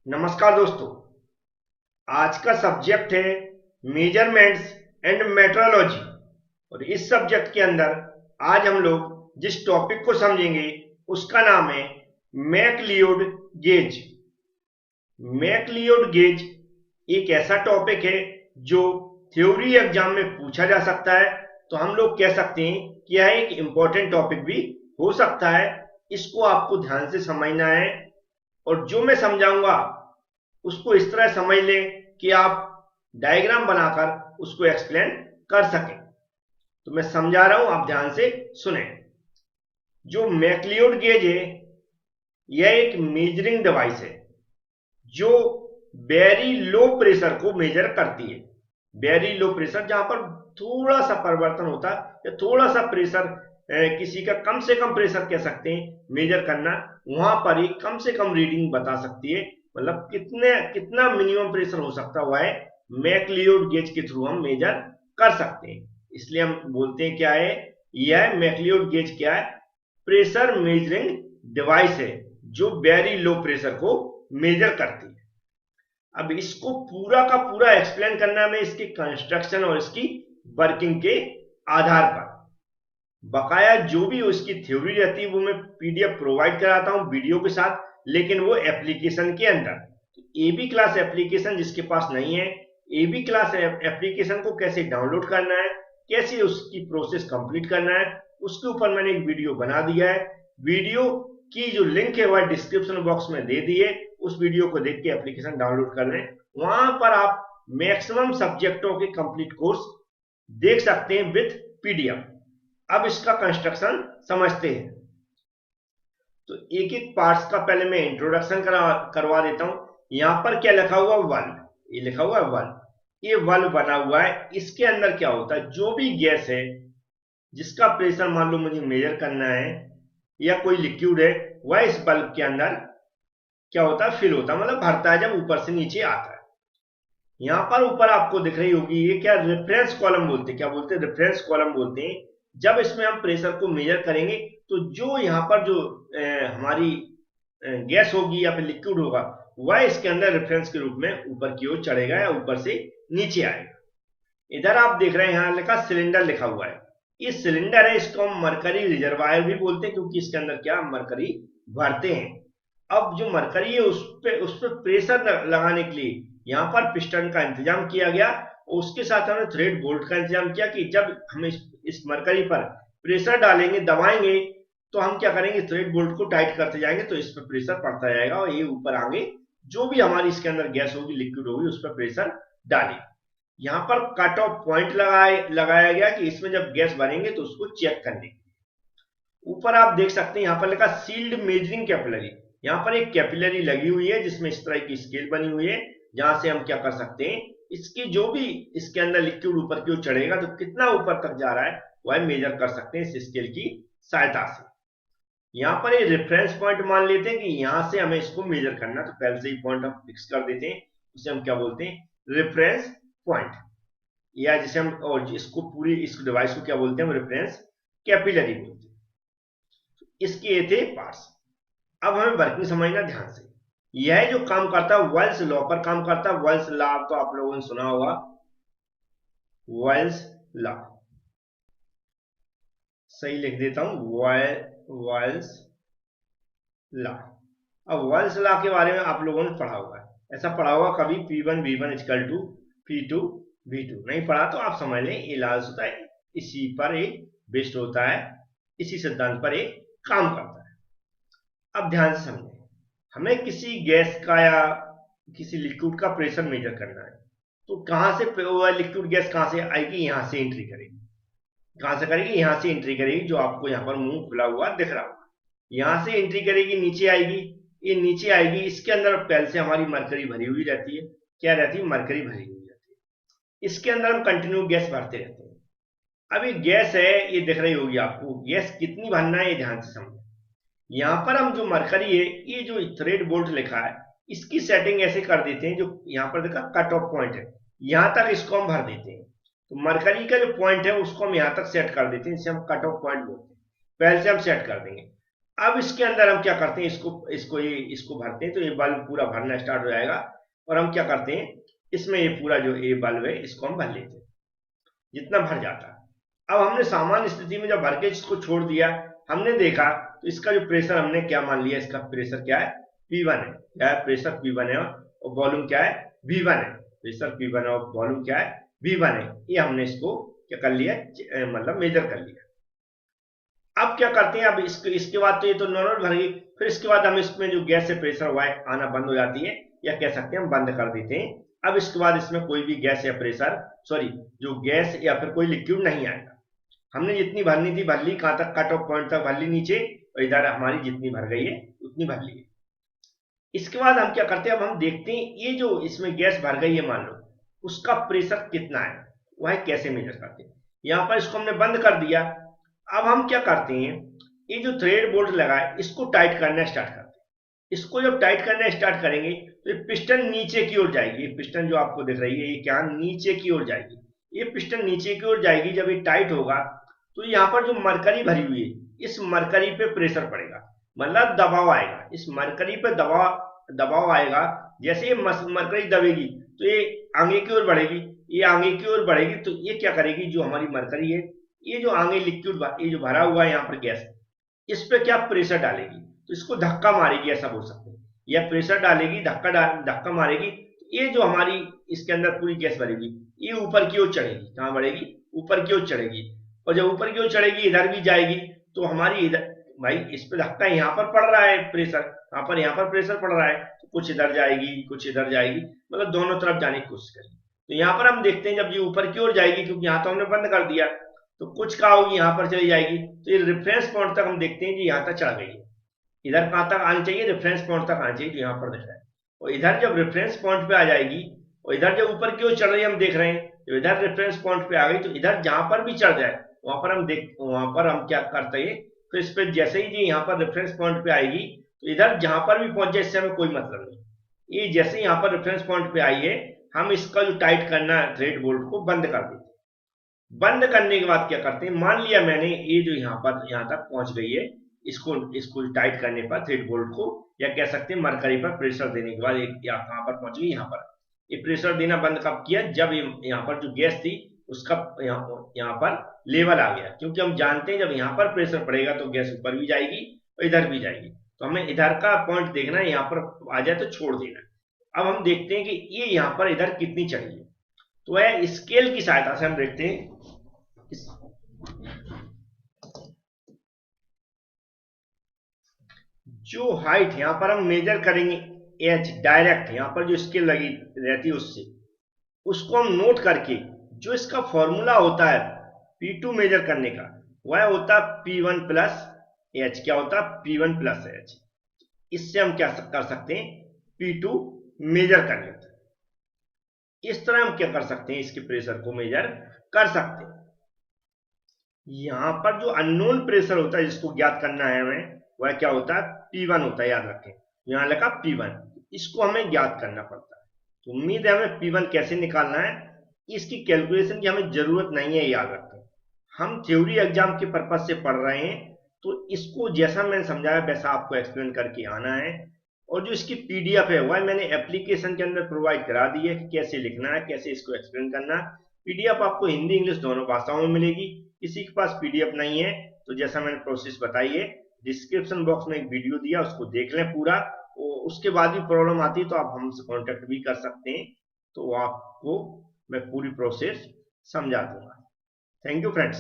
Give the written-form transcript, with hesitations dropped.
नमस्कार दोस्तों। आज का सब्जेक्ट है मेजरमेंट्स एंड मेट्रोलॉजी। और इस सब्जेक्ट के अंदर आज हम लोग जिस टॉपिक को समझेंगे उसका नाम है मैकलियोड गेज। मैकलियोड गेज एक ऐसा टॉपिक है जो थ्योरी एग्जाम में पूछा जा सकता है, तो हम लोग कह सकते हैं कि यह एक इंपॉर्टेंट टॉपिक भी हो सकता है। इसको आपको ध्यान से समझना है और जो मैं समझाऊंगा उसको इस तरह समझ लें कि आप डायग्राम बनाकर उसको एक्सप्लेन कर सकें। तो मैं समझा रहा हूं, आप ध्यान से सुने। जो मैकलियोड गेज है यह एक मेजरिंग डिवाइस है जो वेरी लो प्रेशर को मेजर करती है। वेरी लो प्रेशर, जहां पर थोड़ा सा परिवर्तन होता है या थोड़ा सा प्रेशर, किसी का कम से कम प्रेशर कह सकते हैं मेजर करना, वहां पर ही कम से कम रीडिंग बता सकती है। मतलब कितना मिनिमम प्रेशर हो सकता हुआ है मैकलियोड गेज के थ्रू हम मेजर कर सकते हैं। इसलिए हम बोलते हैं क्या है, यह मैकलियोड गेज क्या है, प्रेशर मेजरिंग डिवाइस है जो वेरी लो प्रेशर को मेजर करती है। अब इसको पूरा का पूरा एक्सप्लेन करना है मैं इसके कंस्ट्रक्शन और इसकी वर्किंग के आधार पर। बकाया जो भी उसकी थ्योरी रहती है वो मैं पीडीएफ प्रोवाइड कराता हूं वीडियो के साथ, लेकिन वो एप्लीकेशन के अंदर। एबी क्लास एप्लीकेशन जिसके पास नहीं है, एबी क्लास एप्लीकेशन को कैसे डाउनलोड करना है, कैसे उसकी प्रोसेस कंप्लीट करना है, उसके ऊपर मैंने एक वीडियो बना दिया है। वीडियो की जो लिंक है वह डिस्क्रिप्शन बॉक्स में दे दी है, उस वीडियो को देख के एप्लीकेशन डाउनलोड कर लें। वहां पर आप मैक्सिमम सब्जेक्टों के कंप्लीट कोर्स देख सकते हैं विथ पीडीएफ। अब इसका कंस्ट्रक्शन समझते हैं। तो एक एक पार्ट्स का पहले मैं इंट्रोडक्शन करवा देता हूं। यहां पर क्या लिखा हुआ, वाल्व, ये लिखा हुआ है वाल्व। ये वाल्व बना हुआ है, इसके अंदर क्या होता है, जो भी गैस है जिसका प्रेशर मान लो मुझे मेजर करना है या कोई लिक्विड है, वह इस बल्ब के अंदर क्या होता है, फिल होता है, मतलब भरता है जब ऊपर से नीचे आता है। यहां पर ऊपर आपको दिख रही होगी, ये क्या रेफरेंस कॉलम बोलते हैं, क्या बोलते हैं, रेफरेंस कॉलम बोलते हैं। जब इसमें हम प्रेशर को मेजर करेंगे तो जो यहाँ पर जो हमारी गैस होगी या फिर लिक्विड होगा वह इसके अंदर रेफरेंस के रूप में ऊपर की ओर चढ़ेगा या ऊपर से नीचे आएगा। इधर आप देख रहे हैं यहाँ लिखा सिलेंडर लिखा हुआ है। ये सिलेंडर है, इसको हम मरकरी रिजर्वायर भी बोलते हैं क्योंकि इसके अंदर क्या मरकरी भरते हैं। अब जो मरकरी है उस पे प्रेशर लगाने के लिए यहाँ पर पिस्टन का इंतजाम किया गया और उसके साथ हमने थ्रेड बोल्ट का इंतजाम किया कि जब हम इस मरकरी पर प्रेशर डालेंगे, दबाएंगे, तो हम क्या करेंगे, थ्रेड बोल्ट को टाइट करते जाएंगे तो इस पर प्रेशर पड़ता जाएगा और ये ऊपर आगे जो भी हमारी इसके अंदर गैस होगी, लिक्विड होगी, उस पर प्रेशर डालें। यहाँ पर कट ऑफ पॉइंट लगाया गया कि इसमें जब गैस भरेंगे तो उसको चेक करने। ऊपर आप देख सकते हैं यहाँ पर लिखा सील्ड मेजरिंग कैपिलरी। यहाँ पर एक कैपिलरी लगी हुई है जिसमें इस तरह की स्केल बनी हुई है, जहां से हम क्या कर सकते हैं, इसकी जो भी इसके अंदर लिक्विड ऊपर की ओर चढ़ेगा तो कितना ऊपर तक जा रहा है वह मेजर कर सकते हैं इस स्केल की सहायता से। यहाँ पर ये रेफरेंस पॉइंट मान लेते हैं कि यहां से हमें इसको मेजर करना, तो पहले से ही पॉइंट हम फिक्स कर देते हैं, उसे हम क्या बोलते हैं, रेफरेंस पॉइंट। या जिसे हम, और इसको पूरी इस डिवाइस को क्या बोलते हैं, हम रेफरेंस कैपिलरी बोलते हैं। इसके ये थे पार्ट्स। अब हमें वर्किंग समझना ध्यान से। यह जो काम करता है वेल्स लॉ पर काम करता है। वेल्स लॉ तो आप लोगों ने सुना होगा, वेल्स लॉ, सही लिख देता हूं, वेल्स लॉ। अब वेल्स लॉ के बारे में आप लोगों ने पढ़ा होगा, ऐसा पढ़ा होगा कभी, P1 V1 equal to P2 V2, नहीं पढ़ा तो आप समझ लें, ये लॉ होता है, इसी पर एक बेस्ड होता है, इसी सिद्धांत पर एक काम करता है। अब ध्यान से समझें, हमें किसी गैस का या किसी लिक्विड का प्रेशर मेजर करना है, तो कहां से वह लिक्विड गैस कहां से आएगी, यहां से एंट्री करेगी। कहां से करेगी, यहां से एंट्री करेगी, जो आपको यहां पर मुंह खुला हुआ दिख रहा होगा, यहां से एंट्री करेगी, नीचे आएगी, ये नीचे आएगी। इसके अंदर पहले से हमारी मरकरी भरी हुई रहती है, क्या रहती है, मरकरी भरी हुई रहती है। इसके अंदर हम कंटिन्यू गैस भरते रहते हैं। अब ये गैस है, ये दिख रही होगी आपको, गैस कितनी भरना है ये ध्यान से समझो। यहां पर हम जो मरकरी है, ये जो थ्रेड बोल्ट लिखा है, इसकी सेटिंग ऐसे कर देते हैं, जो यहां पर देखा कट ऑफ पॉइंट है, यहां तक इसको हम भर देते हैं। तो मरकरी का जो पॉइंट है उसको हम यहां तक सेट कर देते हैं, इसे हम कट ऑफ पॉइंट बोलते हैं, पहले से हम सेट कर देंगे। अब इसके अंदर हम क्या करते हैं, इसको भरते हैं, तो ये बल्ब पूरा भरना स्टार्ट हो जाएगा। और हम क्या करते हैं, इसमें ये पूरा जो ये बल्ब है इसको हम भर लेते हैं, जितना भर जाता है। अब हमने सामान्य स्थिति में जब भर के इसको छोड़ दिया, हमने देखा तो इसका जो प्रेशर हमने क्या मान लिया, इसका प्रेशर क्या है, P1 है। क्या है, प्रेशर P1 है, और वॉल्यूम क्या है, V1 है। प्रेशर P1 है और वॉल्यूम क्या है, V1 है। ये हमने इसको क्या कर लिया, मतलब मेजर कर लिया। अब क्या करते हैं, अब इसके बाद तो ये तो नॉर्मल भर गई, फिर इसके बाद हम इसमें जो गैस से प्रेशर हुआ है आना बंद हो जाती है, या कह सकते हैं हम बंद कर देते हैं। अब इसके बाद इसमें कोई भी गैस या प्रेशर, सॉरी, जो गैस या फिर कोई लिक्विड नहीं आएगा। हमने जितनी भरनी थी भर ली, कहां तक, कट ऑफ पॉइंट तक भर ली नीचे, और इधर हमारी जितनी भर गई है उतनी भर ली है। इसके बाद हम क्या करते हैं, अब हम देखते हैं ये जो इसमें गैस भर गई है मान लो, उसका प्रेशर कितना है, वह कैसे मेजर करते हैं। यहां पर इसको हमने बंद कर दिया। अब हम क्या करते हैं, ये जो थ्रेड बोल्ट लगा है इसको टाइट करना स्टार्ट करते हैं। इसको जब टाइट करना स्टार्ट करेंगे तो ये पिस्टन नीचे की ओर जाएगी। ये पिस्टन जो आपको दिख रही है, ये क्या नीचे की ओर जाएगी। ये पिस्टन नीचे की ओर जाएगी। जब ये टाइट होगा तो यहाँ पर जो मरकरी भरी हुई है, इस मरकरी पे प्रेशर पड़ेगा, मतलब दबाव आएगा। इस मरकरी पे दबाव आएगा। जैसे ये मरकरी दबेगी तो ये आगे की ओर बढ़ेगी, ये आगे की ओर बढ़ेगी, तो ये क्या करेगी, जो हमारी मरकरी है, ये जो आगे लिक्विड, ये जो भरा हुआ है यहाँ पर गैस, इस पे क्या प्रेशर डालेगी, तो इसको धक्का मारेगी, ऐसा बोल सकते हैं। या प्रेशर डालेगी, धक्का मारेगी, तो ये जो हमारी इसके अंदर पूरी गैस भरेगी, ये ऊपर की ओर चढ़ेगी। कहाँ बढ़ेगी, ऊपर की ओर चढ़ेगी। और जब ऊपर की ओर चढ़ेगी, इधर भी जाएगी, तो हमारी इधर, भाई इस पे धक्का यहाँ पर पड़ रहा है प्रेशर, यहाँ पर प्रेशर पड़ रहा है, तो कुछ इधर जाएगी, कुछ इधर जाएगी, मतलब दोनों तरफ जाने की कोशिश करेगी। तो यहाँ पर हम देखते हैं जब ये ऊपर की ओर जाएगी, क्योंकि यहाँ तो हमने बंद कर दिया, तो कुछ क्या होगी, यहाँ पर चली जाएगी। तो ये रेफरेंस पॉइंट तक हम देखते हैं कि यहाँ तक चढ़ गई है। इधर कहाँ तक आनी चाहिए, रेफरेंस पॉइंट तक आनी चाहिए, जो यहाँ पर दिख रहा है। और इधर जब रेफरेंस पॉइंट पे आ जाएगी, और इधर जब ऊपर की ओर चढ़ रही है, हम देख रहे हैं, तो इधर रेफरेंस पॉइंट पे आ गई, तो इधर जहां पर भी चढ़ जाए वहां पर हम क्या करते हैं, तो इस पे जैसे ही यहाँ पर रेफरेंस पॉइंट पे आएगी, तो इधर जहां पर भी पहुंच जाए इससे हमें कोई मतलब नहीं। ये जैसे यहाँ पर रेफरेंस पॉइंट पे आई है, हम इसका जो टाइट करना है थ्रेड बोल्ट को बंद कर देते हैं। बंद करने के बाद क्या करते हैं, मान लिया मैंने ये जो यहाँ तक पहुंच गई है, इसको टाइट करने पर थ्रेड बोल्ट को, या कह सकते हैं मरकरी पर प्रेशर देने के बाद कहां पर पहुंच गई, यहाँ पर। ये प्रेशर देना बंद कब किया, जब यहाँ पर जो गैस थी उसका यहाँ पर लेवल आ गया। क्योंकि हम जानते हैं जब यहाँ पर प्रेशर पड़ेगा तो गैस ऊपर भी जाएगी और इधर भी जाएगी, तो हमें इधर का पॉइंट देखना है, यहाँ पर आ जाए तो छोड़ देना। अब हम देखते हैं कि ये यहाँ पर इधर कितनी चढ़ी है, तो वह स्केल की सहायता से हम देखते हैं। जो हाइट यहाँ पर हम मेजर करेंगे एच डायरेक्ट, यहाँ पर जो स्केल लगी रहती है उससे, उसको हम नोट करके जो इसका फॉर्मूला होता है P2 मेजर करने का, वह होता है P1 प्लस एच। क्या होता है, P1 प्लस एच। इससे हम क्या कर सकते हैं, P2 मेजर कर लेते हैं। इस तरह हम क्या कर सकते हैं, इसके प्रेशर को मेजर कर सकते हैं। यहां पर जो अननोन प्रेशर होता है जिसको ज्ञात करना है हमें, वह क्या होता है, P1 होता है, याद रखें। यहां लगा P1, इसको हमें ज्ञात करना पड़ता है। तो उम्मीद है हमें P1 कैसे निकालना है, इसकी कैलकुलेशन की हमें जरूरत नहीं है, याद रखें। हम थ्योरी एग्जाम के पर्पज से पढ़ रहे हैं, तो इसको जैसा मैंने समझाया वैसा आपको एक्सप्लेन करके आना है। और जो इसकी PDF है वह मैंने एप्लीकेशन के अंदर प्रोवाइड करा दी है कि कैसे लिखना है, कैसे इसको एक्सप्लेन करना है। PDF आपको हिंदी इंग्लिश दोनों भाषाओं में मिलेगी। किसी के पास PDF नहीं है तो जैसा मैंने प्रोसेस बताई है, डिस्क्रिप्शन बॉक्स में एक वीडियो दिया, उसको देख लें पूरा। उसके बाद भी प्रॉब्लम आती है तो आप हमसे कांटेक्ट भी कर सकते हैं, तो आपको मैं पूरी प्रोसेस समझा दूंगा। Thank you friends.